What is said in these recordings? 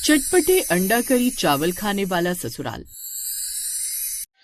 चटपटे अंडा करी चावल खाने वाला ससुराल।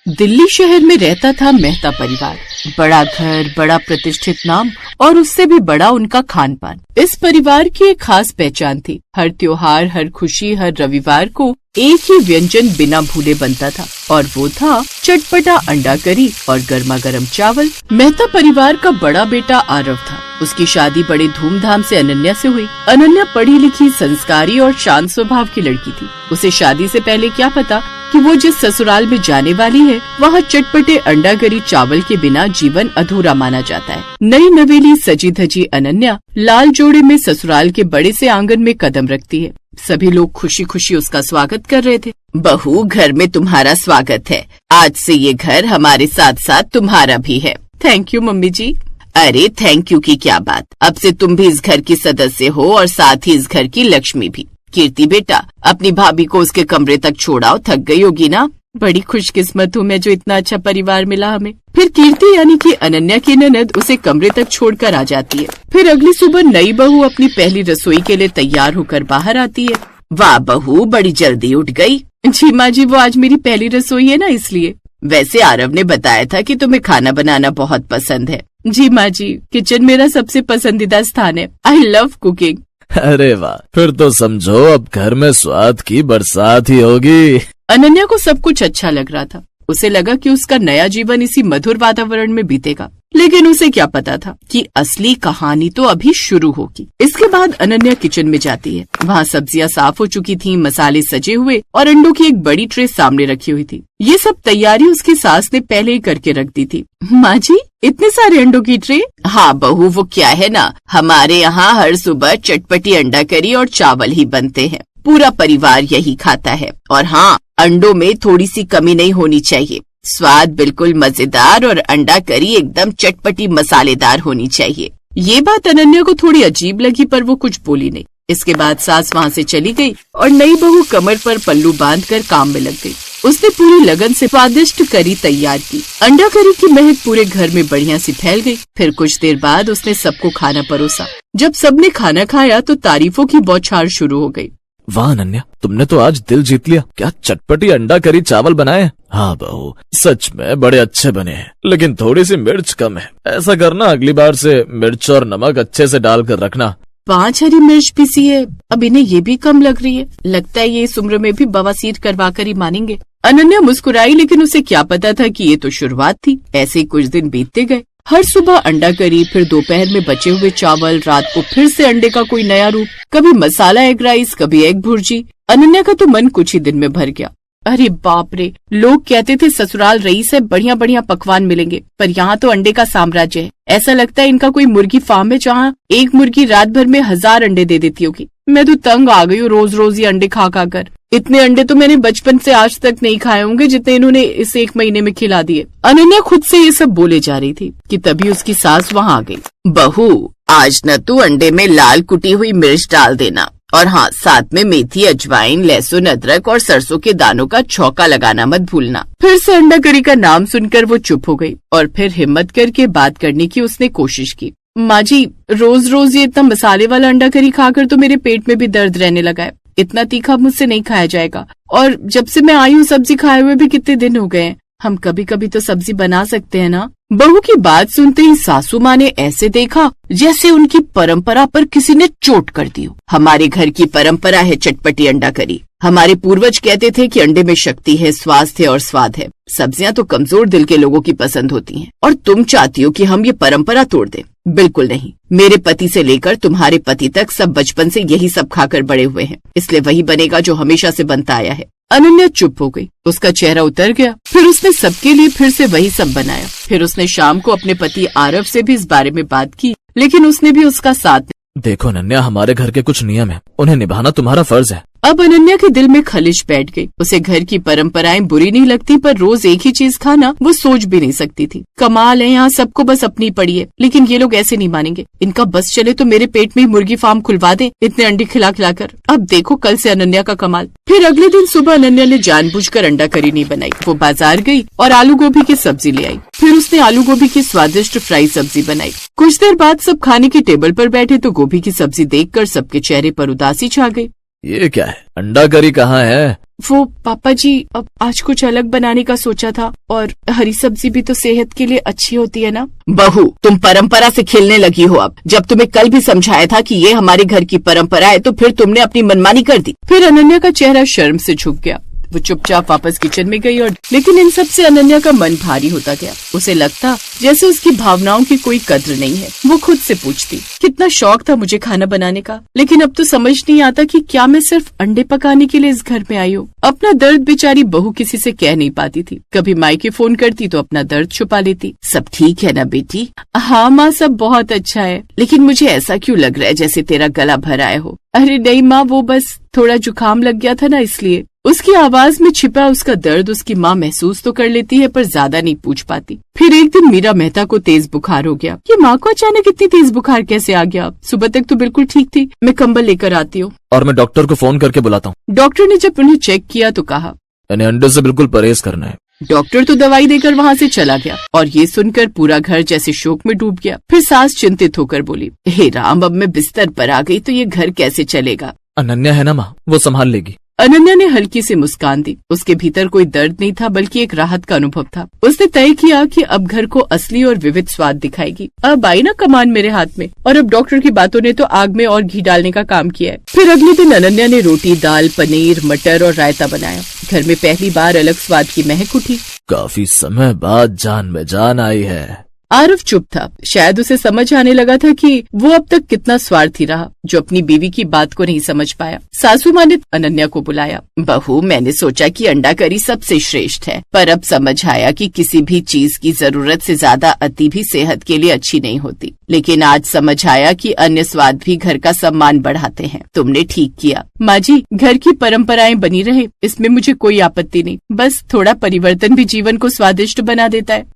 दिल्ली शहर में रहता था मेहता परिवार। बड़ा घर, बड़ा प्रतिष्ठित नाम और उससे भी बड़ा उनका खान पान। इस परिवार की एक खास पहचान थी। हर त्योहार, हर खुशी, हर रविवार को एक ही व्यंजन बिना भूले बनता था और वो था चटपटा अंडा करी और गर्मा गर्म चावल। मेहता परिवार का बड़ा बेटा आरव था। उसकी शादी बड़े धूमधाम से अनन्या से हुई। अनन्या पढ़ी लिखी, संस्कारी और शांत स्वभाव की लड़की थी। उसे शादी से पहले क्या पता कि वो जिस ससुराल में जाने वाली है वहाँ चटपटे अंडा करी चावल के बिना जीवन अधूरा माना जाता है। नई नवेली सजी धजी अनन्या लाल जोड़े में ससुराल के बड़े से आंगन में कदम रखती है। सभी लोग खुशी खुशी उसका स्वागत कर रहे थे। बहू, घर में तुम्हारा स्वागत है। आज से ये घर हमारे साथ साथ तुम्हारा भी है। थैंक यू मम्मी जी। अरे थैंक यू की क्या बात, अब से तुम भी इस घर की सदस्य हो और साथ ही इस घर की लक्ष्मी भी। कीर्ति बेटा, अपनी भाभी को उसके कमरे तक छोड़ाओ, थक गई होगी ना। बड़ी खुशकिस्मत हूँ मैं जो इतना अच्छा परिवार मिला हमें। फिर कीर्ति यानी कि अनन्या की ननद उसे कमरे तक छोड़कर आ जाती है। फिर अगली सुबह नई बहू अपनी पहली रसोई के लिए तैयार होकर बाहर आती है। वाह बहू, बड़ी जल्दी उठ गई। जी माँ जी, वो आज मेरी पहली रसोई है ना, इसलिए। वैसे आरव ने बताया था कि तुम्हें खाना बनाना बहुत पसंद है। जी माँ जी, किचन मेरा सबसे पसंदीदा स्थान है। I love cooking. अरे वाह, फिर तो समझो अब घर में स्वाद की बरसात ही होगी। अनन्या को सब कुछ अच्छा लग रहा था। उसे लगा कि उसका नया जीवन इसी मधुर वातावरण में बीतेगा, लेकिन उसे क्या पता था कि असली कहानी तो अभी शुरू होगी। इसके बाद अनन्या किचन में जाती है। वहाँ सब्जियां साफ हो चुकी थीं, मसाले सजे हुए और अंडों की एक बड़ी ट्रे सामने रखी हुई थी। ये सब तैयारी उसकी सास ने पहले ही करके रख दी थी। माँ जी, इतने सारे अंडों की ट्रे? हाँ बहू, वो क्या है ना, हमारे यहाँ हर सुबह चटपटी अंडा करी और चावल ही बनते हैं। पूरा परिवार यही खाता है। और हाँ, अंडों में थोड़ी सी कमी नहीं होनी चाहिए। स्वाद बिल्कुल मजेदार और अंडा करी एकदम चटपटी मसालेदार होनी चाहिए। ये बात अनन्या को थोड़ी अजीब लगी, पर वो कुछ बोली नहीं। इसके बाद सास वहाँ से चली गई और नई बहू कमर पर पल्लू बांधकर काम में लग गई। उसने पूरी लगन से स्वादिष्ट करी तैयार की। अंडा करी की महक पूरे घर में बढ़िया सी फैल गई। फिर कुछ देर बाद उसने सबको खाना परोसा। जब सबने खाना खाया तो तारीफों की बौछार शुरू हो गई। वाह अनन्या, तुमने तो आज दिल जीत लिया। क्या चटपटी अंडा करी चावल बनाए। हाँ बहू, सच में बड़े अच्छे बने हैं, लेकिन थोड़ी सी मिर्च कम है। ऐसा करना, अगली बार से मिर्च और नमक अच्छे से डाल कर रखना। 5 हरी मिर्च पीसी है, अब इन्हें ये भी कम लग रही है। लगता है ये इस उम्र में भी बवासीर करवा कर ही मानेंगे। अनन्या मुस्कुराई, लेकिन उसे क्या पता था कि ये तो शुरुआत थी। ऐसे ही कुछ दिन बीतते गए। हर सुबह अंडा करी, फिर दोपहर में बचे हुए चावल, रात को फिर से अंडे का कोई नया रूप। कभी मसाला एग राइस, कभी एग भुर्जी। अनन्या का तो मन कुछ ही दिन में भर गया। अरे बाप रे, लोग कहते थे ससुराल रईस है, बढ़िया बढ़िया पकवान मिलेंगे, पर यहाँ तो अंडे का साम्राज्य है। ऐसा लगता है इनका कोई मुर्गी फार्म है जहाँ एक मुर्गी रात भर में 1000 अंडे दे देती होगी। मैं तो तंग आ गई हूँ रोज रोज ये अंडे खा खा कर। इतने अंडे तो मैंने बचपन से आज तक नहीं खाए होंगे जितने इन्होंने इस 1 महीने में खिला दिए। अनन्या खुद से ये सब बोले जा रही थी कि तभी उसकी सास वहाँ आ गई। बहू, आज न तू अंडे में लाल कुटी हुई मिर्च डाल देना, और हाँ, साथ में मेथी, अजवाइन, लहसुन, अदरक और सरसों के दानों का छौंका लगाना मत भूलना। फिर से अंडा करी का नाम सुनकर वो चुप हो गई और फिर हिम्मत करके बात करने की उसने कोशिश की। माँ जी, रोज रोज ये इतना मसाले वाला अंडा करी खाकर तो मेरे पेट में भी दर्द रहने लगा है। इतना तीखा मुझसे नहीं खाया जाएगा, और जब से मैं आई हूँ सब्जी खाए हुए भी कितने दिन हो गए हैं। हम कभी कभी तो सब्जी बना सकते हैं ना। बहू की बात सुनते ही सासू माँ ने ऐसे देखा जैसे उनकी परंपरा पर किसी ने चोट कर दी हो। हमारे घर की परंपरा है चटपटी अंडा करी। हमारे पूर्वज कहते थे कि अंडे में शक्ति है, स्वास्थ्य और स्वाद है। सब्जियां तो कमजोर दिल के लोगों की पसंद होती हैं, और तुम चाहती हो कि हम ये परंपरा तोड़ दें। बिल्कुल नहीं। मेरे पति से लेकर तुम्हारे पति तक सब बचपन से यही सब खाकर बड़े हुए हैं, इसलिए वही बनेगा जो हमेशा से बनता आया है। अनन्या चुप हो गई। उसका चेहरा उतर गया। फिर उसने सबके लिए फिर से वही सब बनाया। फिर उसने शाम को अपने पति आरव से भी इस बारे में बात की, लेकिन उसने भी उसका साथ। देखो अनन्या, हमारे घर के कुछ नियम हैं, उन्हें निभाना तुम्हारा फर्ज है। अब अनन्या के दिल में खलिश बैठ गई। उसे घर की परंपराएं बुरी नहीं लगती, पर रोज एक ही चीज खाना वो सोच भी नहीं सकती थी। कमाल है, यहाँ सबको बस अपनी पड़ी है, लेकिन ये लोग ऐसे नहीं मानेंगे। इनका बस चले तो मेरे पेट में ही मुर्गी फार्म खुलवा दे, इतने अंडे खिला खिलाकर। अब देखो कल से अनन्या का कमाल। फिर अगले दिन सुबह अनन्या ने जानबूझकर अंडा करी नहीं बनाई। वो बाजार गई और आलू गोभी की सब्जी ले आई। फिर उसने आलू गोभी की स्वादिष्ट फ्राई सब्जी बनाई। कुछ देर बाद सब खाने की टेबल पर बैठे तो गोभी की सब्जी देखकर सबके चेहरे पर उदासी छा गई। ये क्या है? अंडा करी कहाँ है? वो पापा जी, अब आज कुछ अलग बनाने का सोचा था, और हरी सब्जी भी तो सेहत के लिए अच्छी होती है ना। बहू, तुम परंपरा से खेलने लगी हो अब। जब तुम्हें कल भी समझाया था कि ये हमारे घर की परंपरा है, तो फिर तुमने अपनी मनमानी कर दी। फिर अनन्या का चेहरा शर्म से झुक गया। वो चुपचाप वापस किचन में गई, और लेकिन इन सब से अनन्या का मन भारी होता गया। उसे लगता जैसे उसकी भावनाओं की कोई कद्र नहीं है। वो खुद से पूछती, कितना शौक था मुझे खाना बनाने का, लेकिन अब तो समझ नहीं आता कि क्या मैं सिर्फ अंडे पकाने के लिए इस घर में आई हूँ। अपना दर्द बेचारी बहू किसी से कह नहीं पाती थी। कभी मायके फोन करती तो अपना दर्द छुपा लेती। सब ठीक है ना बेटी? हाँ माँ, सब बहुत अच्छा है। लेकिन मुझे ऐसा क्यों लग रहा है जैसे तेरा गला भर आया हो? अरे नहीं माँ, वो बस थोड़ा जुकाम लग गया था ना, इसलिए। उसकी आवाज में छिपा उसका दर्द उसकी माँ महसूस तो कर लेती है, पर ज्यादा नहीं पूछ पाती। फिर एक दिन मीरा मेहता को तेज बुखार हो गया। ये माँ को अचानक इतनी तेज बुखार कैसे आ गया? सुबह तक तो बिल्कुल ठीक थी। मैं कंबल लेकर आती हूँ और मैं डॉक्टर को फोन करके बुलाता हूँ। डॉक्टर ने जब उन्हें चेक किया तो कहा, यानी अंडे से बिल्कुल परहेज करना है। डॉक्टर तो दवाई देकर वहाँ से चला गया, और ये सुनकर पूरा घर जैसे शोक में डूब गया। फिर सास चिंतित होकर बोली, हे राम, अब मैं बिस्तर पर आ गई तो ये घर कैसे चलेगा? अनन्या है ना माँ, वो संभाल लेगी। अनन्या ने हल्की सी मुस्कान दी। उसके भीतर कोई दर्द नहीं था, बल्कि एक राहत का अनुभव था। उसने तय किया कि अब घर को असली और विविध स्वाद दिखाएगी। अब आई ना कमान मेरे हाथ में, और अब डॉक्टर की बातों ने तो आग में और घी डालने का काम किया है। फिर अगले दिन अनन्या ने रोटी, दाल, पनीर, मटर और रायता बनाया। घर में पहली बार अलग स्वाद की महक उठी। काफी समय बाद जान में जान आई है। आरव चुप था। शायद उसे समझ आने लगा था कि वो अब तक कितना स्वार्थी रहा, जो अपनी बीवी की बात को नहीं समझ पाया। सासू माँ ने अनन्या को बुलाया। बहू, मैंने सोचा कि अंडा करी सबसे श्रेष्ठ है, पर अब समझ आया कि किसी भी चीज की जरूरत से ज्यादा अति भी सेहत के लिए अच्छी नहीं होती। लेकिन आज समझ आया कि अन्य स्वाद भी घर का सम्मान बढ़ाते हैं। तुमने ठीक किया। माँ जी, घर की परंपराएं बनी रहे, इसमें मुझे कोई आपत्ति नहीं। बस थोड़ा परिवर्तन भी जीवन को स्वादिष्ट बना देता है।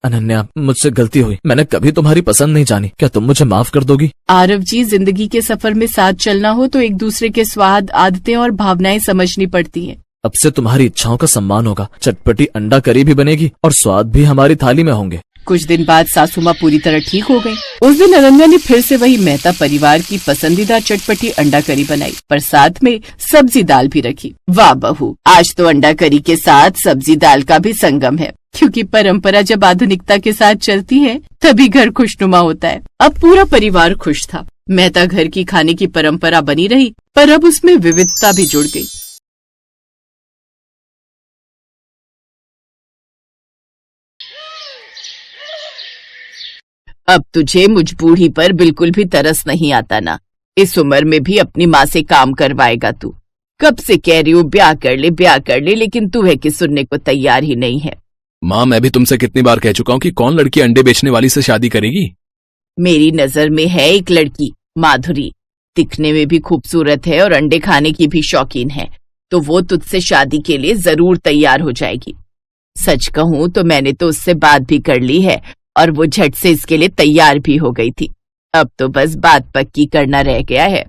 अनन्या, मुझसे गलती हुई। मैंने कभी तुम्हारी पसंद नहीं जानी। क्या तुम मुझे माफ कर दोगी? आरव जी, जिंदगी के सफर में साथ चलना हो तो एक दूसरे के स्वाद, आदतें और भावनाएं समझनी पड़ती हैं। अब से तुम्हारी इच्छाओं का सम्मान होगा। चटपटी अंडा करी भी बनेगी और स्वाद भी हमारी थाली में होंगे। कुछ दिन बाद सासू माँ पूरी तरह ठीक हो गयी। उस दिन अनन्या ने फिर से वही मेहता परिवार की पसंदीदा चटपटी अंडा करी बनाई, पर साथ में सब्जी दाल भी रखी। वाह बहू, आज तो अंडा करी के साथ सब्जी दाल का भी संगम है। क्योंकि परंपरा जब आधुनिकता के साथ चलती है तभी घर खुशनुमा होता है। अब पूरा परिवार खुश था। मेहता घर की खाने की परंपरा बनी रही, पर अब उसमें विविधता भी जुड़ गई। अब तुझे मुझ बूढ़ी पर बिल्कुल भी तरस नहीं आता ना? इस उम्र में भी अपनी माँ से काम करवाएगा तू? कब से कह रही हूँ ब्याह कर ले, ब्याह कर ले, लेकिन तू है कि सुनने को तैयार ही नहीं है। माँ, मैं भी तुमसे कितनी बार कह चुका हूँ कि कौन लड़की अंडे बेचने वाली से शादी करेगी? मेरी नजर में है एक लड़की, माधुरी। दिखने में भी खूबसूरत है और अंडे खाने की भी शौकीन है, तो वो तुझसे शादी के लिए जरूर तैयार हो जाएगी। सच कहूँ तो मैंने तो उससे बात भी कर ली है, और वो झट से इसके लिए तैयार भी हो गई थी। अब तो बस बात पक्की करना रह गया है।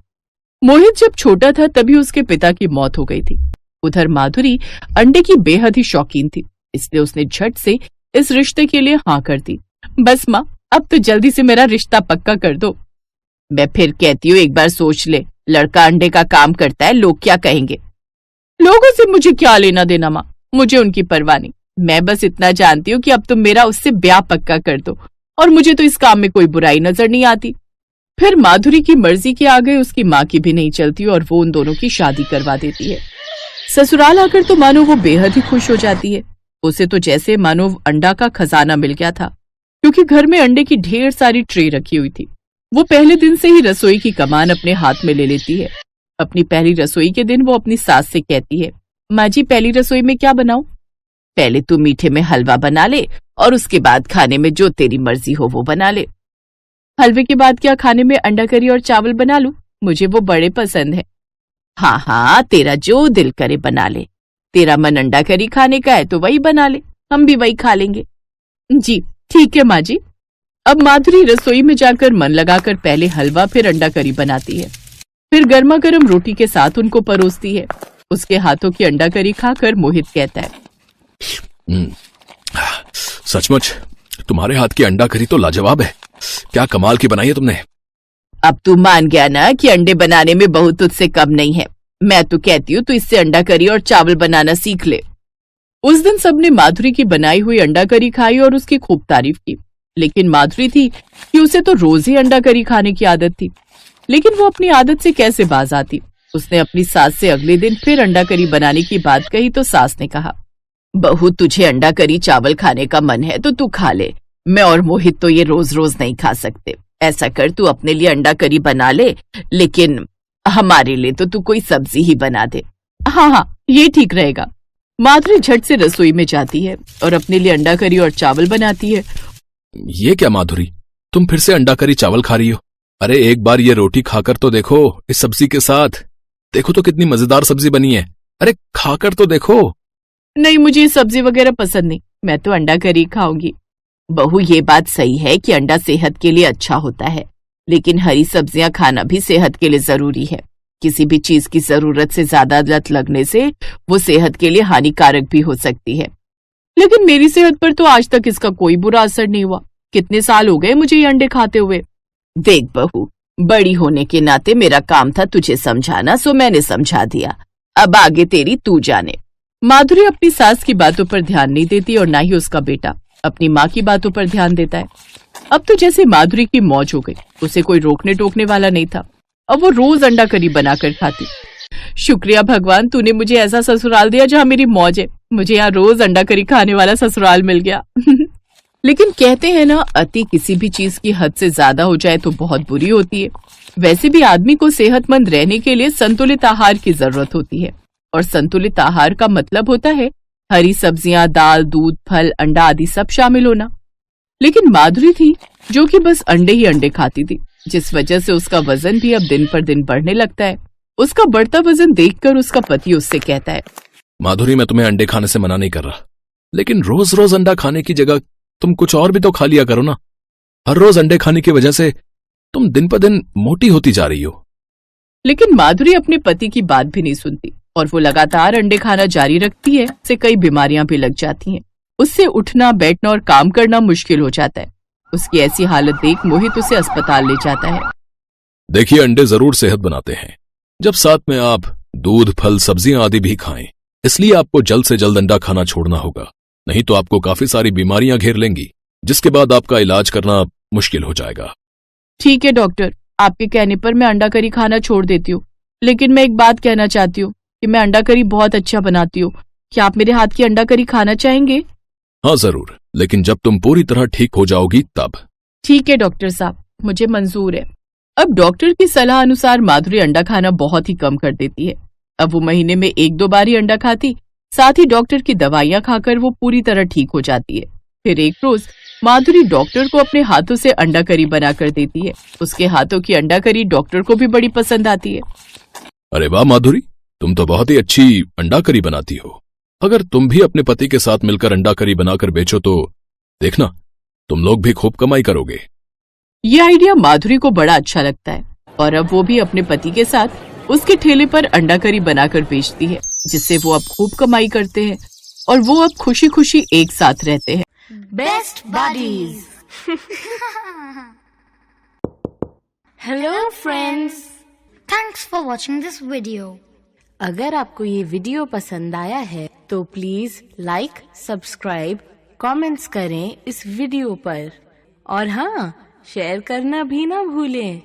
मोहित जब छोटा था तभी उसके पिता की मौत हो गई थी। उधर माधुरी अंडे की बेहद ही शौकीन थी, इसलिए उसने झट से इस रिश्ते के लिए हाँ कर दी। बस माँ, अब तो जल्दी से मेरा रिश्ता पक्का कर दो। मैं फिर कहती हूँ, एक बार सोच ले। लड़का अंडे का काम करता है, लोग क्या कहेंगे? लोगों से मुझे क्या लेना देना माँ, मुझे उनकी परवाह नहीं। मैं बस इतना जानती हूँ कि अब तुम मेरा उससे ब्याह पक्का कर दो, और मुझे तो इस काम में कोई बुराई नजर नहीं आती। फिर माधुरी की मर्जी के आगे उसकी माँ की भी नहीं चलती, और वो उन दोनों की शादी करवा देती है। ससुराल आकर तो मानो वो बेहद ही खुश हो जाती है। उसे तो जैसे मानो अंडा का खजाना मिल गया था, क्योंकि घर में अंडे की ढेर सारी ट्रे रखी हुई थी। वो पहले दिन से ही रसोई की कमान अपने हाथ में ले लेती है। अपनी पहली रसोई के दिन वो अपनी सास से कहती है, माँ जी, पहली रसोई में क्या बनाऊं? पहले तू मीठे में हलवा बना ले, और उसके बाद खाने में जो तेरी मर्जी हो वो बना ले। हलवे के बाद क्या खाने में अंडा करी और चावल बना लूं? मुझे वो बड़े पसंद है। हाँ हाँ, तेरा जो दिल करे बना ले। तेरा मन अंडा करी खाने का है तो वही बना ले, हम भी वही खा लेंगे। जी ठीक है माँ जी। अब माधुरी रसोई में जाकर मन लगाकर पहले हलवा फिर अंडा करी बनाती है, फिर गर्मा गर्म रोटी के साथ उनको परोसती है। उसके हाथों की अंडा करी खाकर मोहित कहता है, सचमुच तुम्हारे हाथ की अंडा करी तो लाजवाब है। क्या कमाल की बनाई है तुमने। अब तू मान गया ना कि अंडे बनाने में बहू तुझसे कम नहीं है। मैं तो कहती हूँ तू इससे अंडा करी और चावल बनाना सीख ले। उस दिन सबने माधुरी की बनाई हुई अंडा करी खाई और उसकी खूब तारीफ की। लेकिन माधुरी थी कि उसे तो रोज ही अंडा करी खाने की आदत थी, लेकिन वो अपनी आदत से कैसे बाज आती। उसने अपनी सास से अगले दिन फिर अंडा करी बनाने की बात कही तो सास ने कहा, बहू तुझे अंडा करी चावल खाने का मन है तो तू खा ले, मैं और मोहित तो ये रोज रोज नहीं खा सकते। ऐसा कर तू अपने लिए अंडा करी बना ले, लेकिन हमारे लिए तो तू कोई सब्जी ही बना दे। हाँ, ये ठीक रहेगा। माधुरी झट से रसोई में जाती है और अपने लिए अंडा करी और चावल बनाती है। ये क्या माधुरी, तुम फिर से अंडा करी चावल खा रही हो? अरे एक बार ये रोटी खाकर तो देखो इस सब्जी के साथ, देखो तो कितनी मजेदार सब्जी बनी है। अरे खाकर तो देखो। नहीं, मुझे ये सब्जी वगैरह पसंद नहीं, मैं तो अंडा करी खाऊंगी। बहू ये बात सही है कि अंडा सेहत के लिए अच्छा होता है, लेकिन हरी सब्जियां खाना भी सेहत के लिए जरूरी है। किसी भी चीज की जरूरत से ज्यादा लत लगने से वो सेहत के लिए हानिकारक भी हो सकती है। लेकिन मेरी सेहत पर तो आज तक इसका कोई बुरा असर नहीं हुआ। कितने साल हो गए मुझे ये अंडे खाते हुए। देख बहू, बड़ी होने के नाते मेरा काम था तुझे समझाना, सो मैंने समझा दिया। अब आगे तेरी तू जाने। माधुरी अपनी सास की बातों पर ध्यान नहीं देती और ना ही उसका बेटा अपनी माँ की बातों पर ध्यान देता है। अब तो जैसे माधुरी की मौज हो गई, उसे कोई रोकने टोकने वाला नहीं था। अब वो रोज अंडा करी बनाकर खाती। शुक्रिया भगवान, तूने मुझे ऐसा ससुराल दिया जहाँ मेरी मौज है। मुझे यहाँ रोज अंडा करी खाने वाला ससुराल मिल गया। लेकिन कहते हैं ना, अति किसी भी चीज की हद से ज्यादा हो जाए तो बहुत बुरी होती है। वैसे भी आदमी को सेहतमंद रहने के लिए संतुलित आहार की जरूरत होती है, और संतुलित आहार का मतलब होता है हरी सब्जियां, दाल, दूध, फल, अंडा आदि सब शामिल होना। लेकिन माधुरी थी जो कि बस अंडे ही अंडे खाती थी, जिस वजह से उसका वजन भी अब दिन पर दिन बढ़ने लगता है। उसका बढ़ता वजन देखकर उसका पति उससे कहता है, माधुरी मैं तुम्हें अंडे खाने से मना नहीं कर रहा, लेकिन रोज रोज अंडा खाने की जगह तुम कुछ और भी तो खा लिया करो ना। हर रोज अंडे खाने की वजह से तुम दिन पर दिन मोटी होती जा रही हो। लेकिन माधुरी अपने पति की बात भी नहीं सुनती और वो लगातार अंडे खाना जारी रखती है। उससे कई बीमारियां भी लग जाती हैं। उससे उठना, बैठना और काम करना मुश्किल हो जाता है। उसकी ऐसी हालत देख मोहित उसे अस्पताल ले जाता है। देखिए, अंडे जरूर सेहत बनाते हैं, जब साथ में आप दूध, फल, सब्जियां आदि भी खाएं। इसलिए आपको जल्द से जल्द अंडा खाना छोड़ना होगा, नहीं तो आपको काफी सारी बीमारियां घेर लेंगी, जिसके बाद आपका इलाज करना मुश्किल हो जाएगा। ठीक है डॉक्टर, आपके कहने पर मैं अंडा करी खाना छोड़ देती हूँ। लेकिन मैं एक बात कहना चाहती हूँ कि मैं अंडा करी बहुत अच्छा बनाती हूँ। क्या आप मेरे हाथ की अंडा करी खाना चाहेंगे? हाँ जरूर, लेकिन जब तुम पूरी तरह ठीक हो जाओगी तब। ठीक है डॉक्टर साहब, मुझे मंजूर है। अब डॉक्टर की सलाह अनुसार माधुरी अंडा खाना बहुत ही कम कर देती है। अब वो महीने में 1-2 बार ही अंडा खाती, साथ ही डॉक्टर की दवाइयां खाकर वो पूरी तरह ठीक हो जाती है। फिर एक रोज माधुरी डॉक्टर को अपने हाथों से अंडा करी बनाकर देती है। उसके हाथों की अंडा करी डॉक्टर को भी बड़ी पसंद आती है। अरे वाह माधुरी, तुम तो बहुत ही अच्छी अंडा करी बनाती हो। अगर तुम भी अपने पति के साथ मिलकर अंडा करी बनाकर बेचो तो देखना, तुम लोग भी खूब कमाई करोगे। ये आइडिया माधुरी को बड़ा अच्छा लगता है और अब वो भी अपने पति के साथ उसके ठेले पर अंडा करी बनाकर बेचती है, जिससे वो अब खूब कमाई करते हैं और वो अब खुशी खुशी एक साथ रहते हैं। Best buddies. Hello friends. Thanks for watching this video. अगर आपको ये वीडियो पसंद आया है तो प्लीज लाइक, सब्सक्राइब, कमेंट्स करें इस वीडियो पर और हाँ, शेयर करना भी ना भूलें।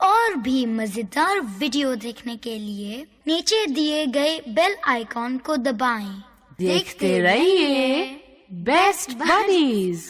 और भी मजेदार वीडियो देखने के लिए नीचे दिए गए बेल आइकॉन को दबाएं। देखते रहिए बेस्ट बडीज।